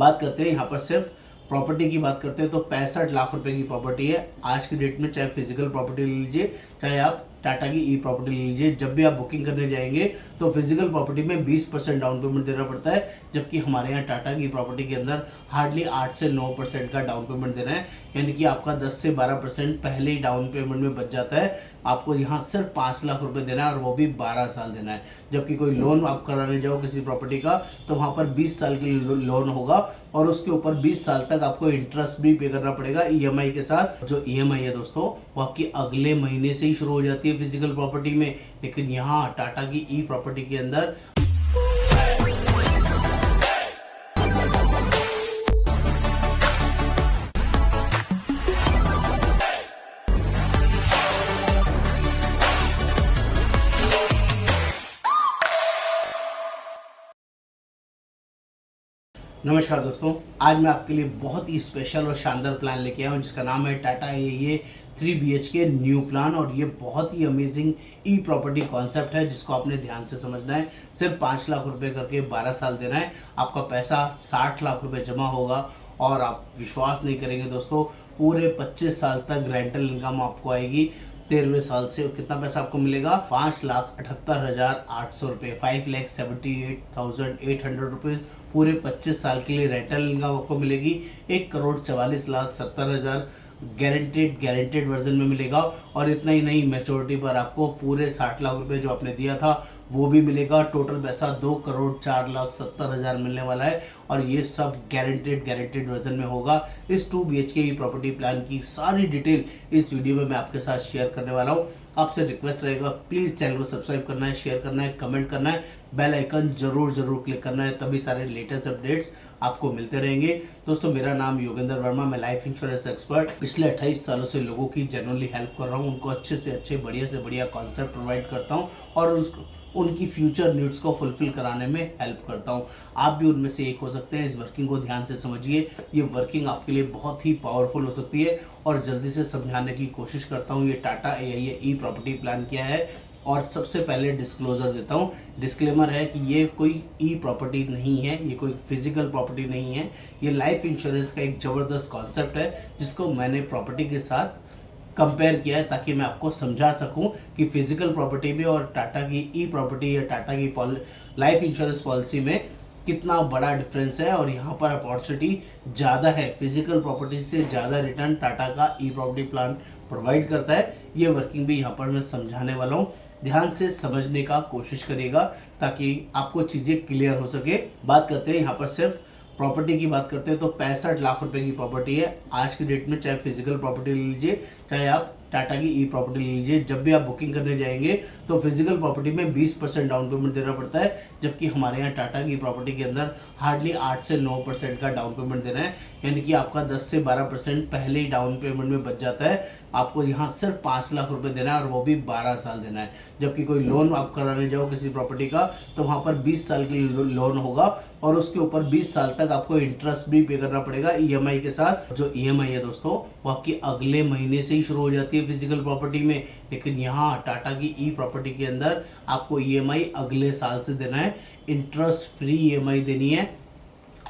बात करते हैं यहाँ पर सिर्फ प्रॉपर्टी की बात करते हैं तो 65 लाख रुपए की प्रॉपर्टी है आज की डेट में। चाहे फिजिकल प्रॉपर्टी ले लीजिए, चाहे आप टाटा की ई प्रॉपर्टी ले लीजिए, जब भी आप बुकिंग करने जाएंगे तो फिजिकल प्रॉपर्टी में 20% डाउन पेमेंट देना पड़ता है, जबकि हमारे यहाँ टाटा की प्रॉपर्टी के अंदर हार्डली 8 से 9% का डाउन पेमेंट देना है, यानी कि आपका 10 से 12% पहले ही डाउन पेमेंट में बच जाता है। आपको यहाँ सिर्फ 5 लाख रुपए देना है और वो भी 12 साल देना है। जबकि कोई लोन आप कराने जाओ किसी प्रॉपर्टी का तो वहाँ पर 20 साल के लिए लोन होगा और उसके ऊपर 20 साल तक आपको इंटरेस्ट भी पे करना पड़ेगा ईएमआई के साथ। जो ईएमआई है दोस्तों वो आपकी अगले महीने से ही शुरू हो जाती है फिजिकल प्रॉपर्टी में, लेकिन यहाँ टाटा की ई प्रॉपर्टी के अंदर नमस्कार दोस्तों, आज मैं आपके लिए बहुत ही स्पेशल और शानदार प्लान लेके आया हूँ जिसका नाम है Tata AIA 3 BHK new plan. और ये बहुत ही अमेजिंग ई प्रॉपर्टी कॉन्सेप्ट है जिसको आपने ध्यान से समझना है। सिर्फ 5 लाख रुपए करके 12 साल देना है, आपका पैसा 60 लाख रुपए जमा होगा और आप विश्वास नहीं करेंगे दोस्तों, पूरे 25 साल तक रेंटल इनकम आपको आएगी। 13वें साल से कितना पैसा आपको मिलेगा? 5,78,800 रुपये, 5,78,800 रुपये पूरे 25 साल के लिए रेंटल इनकम आपको मिलेगी। 1,44,70,000 गारंटेड वर्जन में मिलेगा। और इतना ही नहीं, मैच्योरिटी पर आपको पूरे 60 लाख रुपए जो आपने दिया था वो भी मिलेगा। टोटल पैसा 2,04,70,000 मिलने वाला है और ये सब गारंटेड वर्जन में होगा। इस 2 BHK प्रॉपर्टी प्लान की सारी डिटेल इस वीडियो में मैं आपके साथ शेयर करने वाला हूँ। आपसे रिक्वेस्ट रहेगा, प्लीज़ चैनल को सब्सक्राइब करना है, शेयर करना है, कमेंट करना है, बेल आइकन जरूर क्लिक करना है, तभी सारे लेटेस्ट अपडेट्स आपको मिलते रहेंगे। दोस्तों, मेरा नाम योगेंद्र वर्मा, मैं लाइफ इंश्योरेंस एक्सपर्ट पिछले 28 सालों से लोगों की जेन्युइनली हेल्प कर रहा हूँ। उनको अच्छे से अच्छे, बढ़िया से बढ़िया कॉन्सेप्ट प्रोवाइड करता हूँ और उनकी फ्यूचर नीड्स को फुलफिल कराने में हेल्प करता हूँ। आप भी उनमें से एक हो सकते हैं। इस वर्किंग को ध्यान से समझिए, ये वर्किंग आपके लिए बहुत ही पावरफुल हो सकती है और जल्दी से समझाने की कोशिश करता हूँ। ये टाटा AIA ई प्रॉपर्टी प्लान क्या है, और सबसे पहले डिस्क्लोजर देता हूँ, डिस्क्लेमर है कि ये कोई ई प्रॉपर्टी नहीं है, ये कोई फिजिकल प्रॉपर्टी नहीं है। ये लाइफ इंश्योरेंस का एक ज़बरदस्त कॉन्सेप्ट है जिसको मैंने प्रॉपर्टी के साथ कंपेयर किया है ताकि मैं आपको समझा सकूं कि फिजिकल प्रॉपर्टी में और टाटा की ई प्रॉपर्टी या टाटा की लाइफ इंश्योरेंस पॉलिसी में कितना बड़ा डिफरेंस है। और यहाँ पर अपॉर्चुनिटी ज़्यादा है, फिजिकल प्रॉपर्टी से ज़्यादा रिटर्न टाटा का ई प्रॉपर्टी प्लान प्रोवाइड करता है। ये वर्किंग भी यहाँ पर मैं समझाने वाला हूँ, ध्यान से समझने का कोशिश करिएगा ताकि आपको चीज़ें क्लियर हो सके। बात करते हैं यहाँ पर सिर्फ प्रॉपर्टी की बात करते हैं तो 65 लाख रुपए की प्रॉपर्टी है आज की डेट में। चाहे फिजिकल प्रॉपर्टी ले लीजिए, चाहे आप टाटा की ई प्रॉपर्टी ले लीजिए, जब भी आप बुकिंग करने जाएंगे तो फिजिकल प्रॉपर्टी में 20% डाउन पेमेंट देना पड़ता है, जबकि हमारे यहाँ टाटा की प्रॉपर्टी के अंदर हार्डली 8 से 9% का डाउन पेमेंट देना है, यानी कि आपका 10 से 12% पहले ही डाउन पेमेंट में बच जाता है। आपको यहाँ सिर्फ 5 लाख रुपए देना है और वो भी 12 साल देना है। जबकि कोई लोन आप कराने जाओ किसी प्रॉपर्टी का तो वहाँ पर 20 साल के लिए लोन होगा और उसके ऊपर 20 साल तक आपको इंटरेस्ट भी पे करना पड़ेगा ईएमआई के साथ। जो ईएमआई है दोस्तों वो आपकी अगले महीने से ही शुरू हो जाती है फिजिकल प्रॉपर्टी में, लेकिन यहाँ टाटा की ई प्रॉपर्टी के अंदर आपको ईएमआई अगले साल से देना है, इंटरेस्ट फ्री ईएमआई देनी है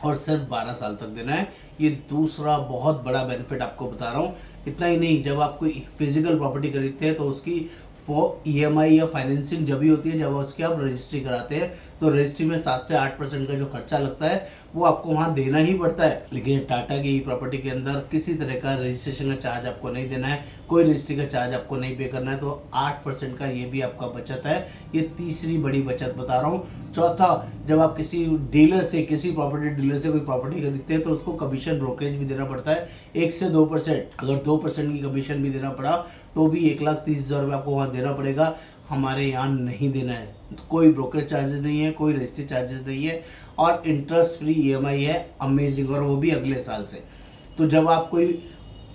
और सिर्फ 12 साल तक देना है। ये दूसरा बहुत बड़ा बेनिफिट आपको बता रहा हूँ। इतना ही नहीं, जब आप कोई फिजिकल प्रॉपर्टी खरीदते हैं तो उसकी वो ईएमआई या फाइनेंसिंग जब भी होती है जब उसकी आप रजिस्ट्री कराते हैं, तो रजिस्ट्री में 7 से 8% का जो खर्चा लगता है वो आपको वहाँ देना ही पड़ता है। लेकिन टाटा की प्रॉपर्टी के अंदर किसी तरह का रजिस्ट्रेशन का चार्ज आपको नहीं देना है, कोई रजिस्ट्री का चार्ज आपको नहीं पे करना है, तो 8% का ये भी आपका बचत है। ये तीसरी बड़ी बचत बता रहा हूँ। चौथा, जब आप किसी डीलर से, किसी प्रॉपर्टी डीलर से कोई प्रॉपर्टी खरीदते हैं तो उसको कमीशन ब्रोकरेज भी देना पड़ता है 1 से 2%। अगर 2% की कमीशन भी देना पड़ा तो भी 1,30,000 रुपये आपको वहाँ देना पड़ेगा। हमारे यहाँ नहीं देना है, कोई ब्रोकर चार्जेस नहीं है, कोई रजिस्ट्री चार्जेस नहीं है और इंटरेस्ट फ्री ईएमआई है। अमेजिंग, और वो भी अगले साल से। तो जब आप कोई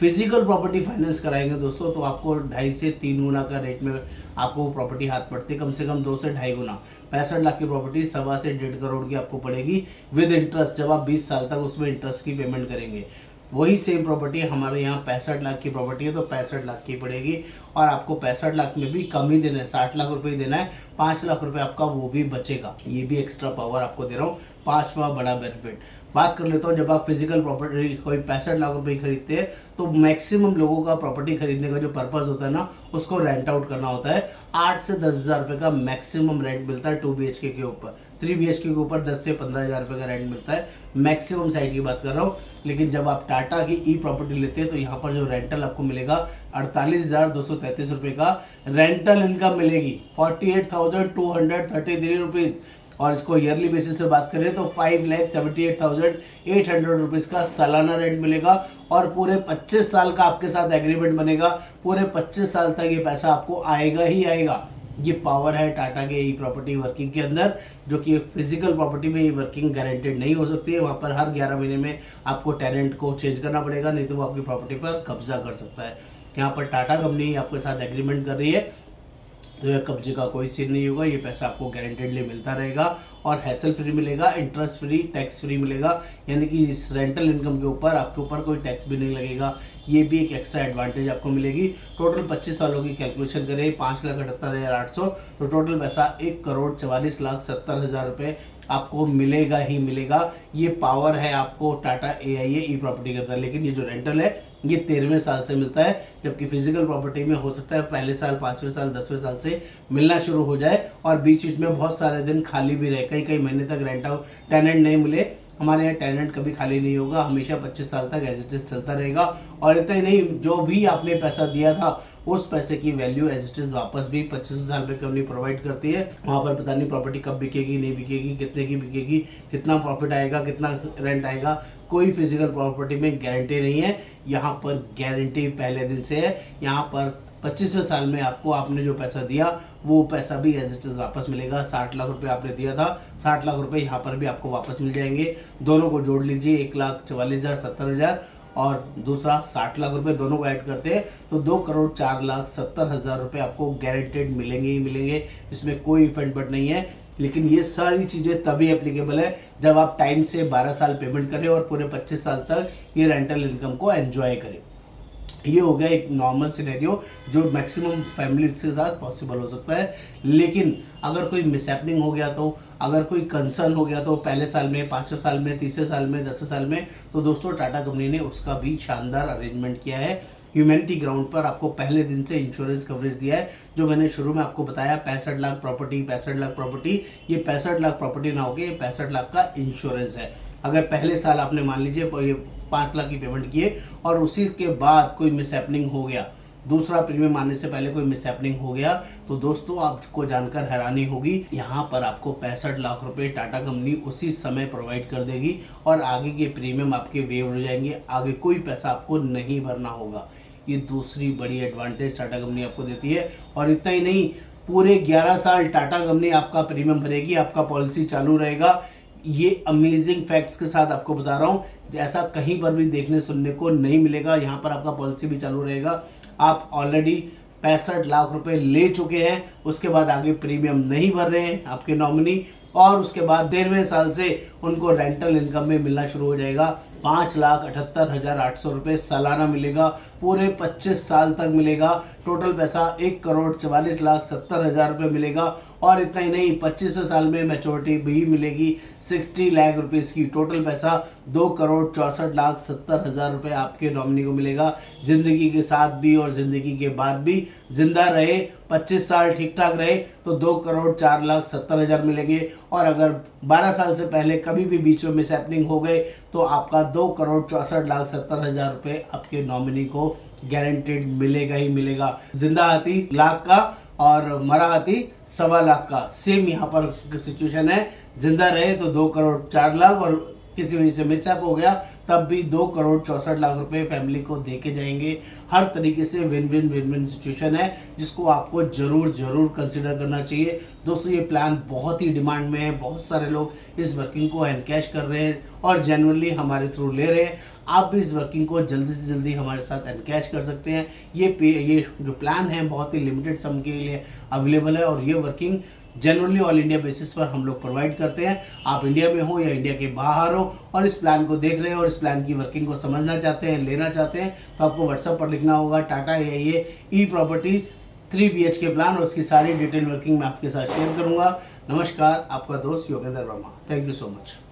फिजिकल प्रॉपर्टी फाइनेंस कराएंगे दोस्तों तो आपको 2.5 से 3 गुना का रेट में आपको वो प्रॉपर्टी हाथ पड़ती है, कम से कम 2 से 2.5 गुना। 65 लाख की प्रॉपर्टी 1.25 से 1.5 करोड़ की आपको पड़ेगी विद इंटरेस्ट, जब आप 20 साल तक उसमें इंटरेस्ट की पेमेंट करेंगे। वही सेम प्रॉपर्टी हमारे यहाँ 65 लाख की प्रॉपर्टी है तो 65 लाख की पड़ेगी और आपको 65 लाख में भी कम ही देना है, 60 लाख रुपए ही देना है। 5 लाख रुपए आपका वो भी बचेगा। ये भी एक्स्ट्रा पावर आपको दे रहा हूँ। 5वां बड़ा बेनिफिट, बात कर लेता हूँ, जब आप फिजिकल प्रॉपर्टी कोई 65 लाख रुपए की खरीदते हैं तो मैक्सिमम लोगों का प्रॉपर्टी खरीदने का जो पर्पज होता है ना, उसको रेंट आउट करना होता है। 8 से 10,000 रुपए का मैक्सिमम रेंट मिलता है 2 BHK के ऊपर। 3 BHK के ऊपर 10 से 15,000 रुपए का रेंट मिलता है, मैक्सिमम साइड की बात कर रहा हूँ। लेकिन जब आप टाटा की ई प्रॉपर्टी लेते हैं तो यहाँ पर जो रेंटल आपको मिलेगा 48,233 रुपए का रेंटल इनकम मिलेगी, 48,233 रुपीज। और इसको ईयरली बेसिस पे बात करें तो 5,78,800 रुपीज़ का सालाना रेंट मिलेगा। और पूरे 25 साल का आपके साथ एग्रीमेंट बनेगा, पूरे 25 साल तक ये पैसा आपको आएगा ही आएगा। ये पावर है टाटा के ई प्रॉपर्टी वर्किंग के अंदर, जो कि फिजिकल प्रॉपर्टी में ये वर्किंग गारंटेड नहीं हो सकती है। वहाँ पर हर 11 महीने में आपको टेनेंट को चेंज करना पड़ेगा, नहीं तो वो आपकी प्रॉपर्टी पर कब्जा कर सकता है। यहाँ पर टाटा कंपनी आपके साथ एग्रीमेंट कर रही है, तो यह कब्जे का कोई सीन नहीं होगा। ये पैसा आपको गारंटेडली मिलता रहेगा और हैसल फ्री मिलेगा, इंटरेस्ट फ्री, टैक्स फ्री मिलेगा। यानी कि इस रेंटल इनकम के ऊपर आपके ऊपर कोई टैक्स भी नहीं लगेगा। ये भी एक एक्स्ट्रा एडवांटेज आपको मिलेगी। टोटल 25 सालों की कैलकुलेशन करें 5,78,800, तो टोटल पैसा 1,44,70,000 रुपये आपको मिलेगा ही मिलेगा। ये पावर है आपको टाटा AIA ई प्रॉपर्टी के अंदर। लेकिन ये जो रेंटल है ये 13वें साल से मिलता है, जबकि फिजिकल प्रॉपर्टी में हो सकता है पहले साल, 5वें साल, 10वें साल से मिलना शुरू हो जाए और बीच बीच में बहुत सारे दिन खाली भी रहे, कई महीने तक रेंट आउट टेनेंट नहीं मिले। हमारे यहाँ टेनेंट कभी खाली नहीं होगा, हमेशा 25 साल तक एज इट इज चलता रहेगा। और इतना ही नहीं, जो भी आपने पैसा दिया था उस पैसे की वैल्यू एज इट इज वापस भी 25 साल में कंपनी प्रोवाइड करती है। वहाँ पर पता नहीं प्रॉपर्टी कब बिकेगी, नहीं बिकेगी, कितने की बिकेगी, कितना प्रॉफिट आएगा, कितना रेंट आएगा, कोई फिजिकल प्रॉपर्टी में गारंटी नहीं है। यहाँ पर गारंटी पहले दिन से है। यहाँ पर 25वें साल में आपको आपने जो पैसा दिया वो पैसा भी एज इट इज वापस मिलेगा। 60 लाख रुपए आपने दिया था, 60 लाख रुपए यहाँ पर भी आपको वापस मिल जाएंगे। दोनों को जोड़ लीजिए, 1,44,70,000 और दूसरा 60 लाख रुपए, दोनों को ऐड करते हैं तो 2,04,70,000 रुपए आपको गारंटेड मिलेंगे ही मिलेंगे। इसमें कोई इफेंट बट नहीं है। लेकिन ये सारी चीज़ें तभी एप्लीकेबल है जब आप टाइम से 12 साल पेमेंट करें और पूरे 25 साल तक ये रेंटल इनकम को एंजॉय करें। ये हो गया एक नॉर्मल सिनेरियो जो मैक्सिमम फैमिली के साथ पॉसिबल हो सकता है। लेकिन अगर कोई मिसहैपनिंग हो गया तो, अगर कोई कंसर्न हो गया तो पहले साल में, 5वें साल में, 3वें साल में, 10वें साल में, तो दोस्तों टाटा कंपनी ने उसका भी शानदार अरेंजमेंट किया है। ह्यूमैनिटी ग्राउंड पर आपको पहले दिन से इंश्योरेंस कवरेज दिया है। जो मैंने शुरू में आपको बताया 65 लाख प्रॉपर्टी, 65 लाख प्रॉपर्टी, ये 65 लाख प्रॉपर्टी ना होके 65 लाख का इंश्योरेंस है। अगर पहले साल आपने मान लीजिए ये 5 लाख की पेमेंट किए और उसी के बाद कोई मिसहैपनिंग हो गया, दूसरा प्रीमियम आने से पहले कोई मिसहैपनिंग हो गया, तो दोस्तों आपको जानकर हैरानी होगी, यहाँ पर आपको 65 लाख रुपए टाटा कंपनी उसी समय प्रोवाइड कर देगी और आगे के प्रीमियम आपके वेव हो जाएंगे। आगे कोई पैसा आपको नहीं भरना होगा। ये दूसरी बड़ी एडवांटेज टाटा कंपनी आपको देती है। और इतना ही नहीं, पूरे 11 साल टाटा कंपनी आपका प्रीमियम भरेगी, आपका पॉलिसी चालू रहेगा। ये अमेजिंग फैक्ट्स के साथ आपको बता रहा हूँ, ऐसा कहीं पर भी देखने सुनने को नहीं मिलेगा। यहाँ पर आपका पॉलिसी भी चालू रहेगा। आप ऑलरेडी 65 लाख रुपए ले चुके हैं, उसके बाद आगे प्रीमियम नहीं भर रहे हैं आपके नॉमिनी, और उसके बाद 13वें साल से उनको रेंटल इनकम में मिलना शुरू हो जाएगा। 5,78,800 रुपये सालाना मिलेगा, पूरे 25 साल तक मिलेगा। टोटल पैसा 1,44,70,000 रुपये मिलेगा। और इतना ही नहीं, 25वें साल में मैच्योरिटी भी मिलेगी 60 लाख रुपीज़ की। टोटल पैसा 2,64,70,000 रुपये आपके नॉमिनी को मिलेगा। जिंदगी के साथ भी और जिंदगी के बाद भी जिंदा रहे, 25 साल ठीक ठाक रहे तो 2,04,70,000 मिलेंगे। और अगर 12 साल से पहले कभी भी बीच में मिसहैपनिंग हो गए तो आपका 2,64,70,000 रुपये आपके नॉमिनी को गारंटेड मिलेगा ही मिलेगा। जिंदा हाथी लाख का और मरा हाथी 1.25 लाख का, सेम यहाँ पर सिचुएशन है। जिंदा रहे तो 2,04,00,000 और किसी वजह से मिसअप हो गया तब भी 2,64,00,000 रुपए फैमिली को दे के जाएंगे। हर तरीके से विन विन सिचुएशन है, जिसको आपको जरूर कंसिडर करना चाहिए। दोस्तों ये प्लान बहुत ही डिमांड में है, बहुत सारे लोग इस वर्किंग को एनकैश कर रहे हैं और जेन्युइनली हमारे थ्रू ले रहे हैं। आप भी इस वर्किंग को जल्दी से जल्दी हमारे साथ एनकैश कर सकते हैं। ये जो प्लान है बहुत ही लिमिटेड सम के लिए अवेलेबल है और ये working generally all India basis पर हम लोग प्रोवाइड करते हैं। आप इंडिया में हो या इंडिया के बाहर हो और इस प्लान को देख रहे हैं और इस प्लान की वर्किंग को समझना चाहते हैं, लेना चाहते हैं, तो आपको व्हाट्सएप पर लिखना होगा टाटा AIA ई प्रॉपर्टी 3 BHK प्लान, और उसकी सारी डिटेल वर्किंग मैं आपके साथ शेयर करूंगा। नमस्कार, आपका दोस्त Yogendra Verma. Thank you so much.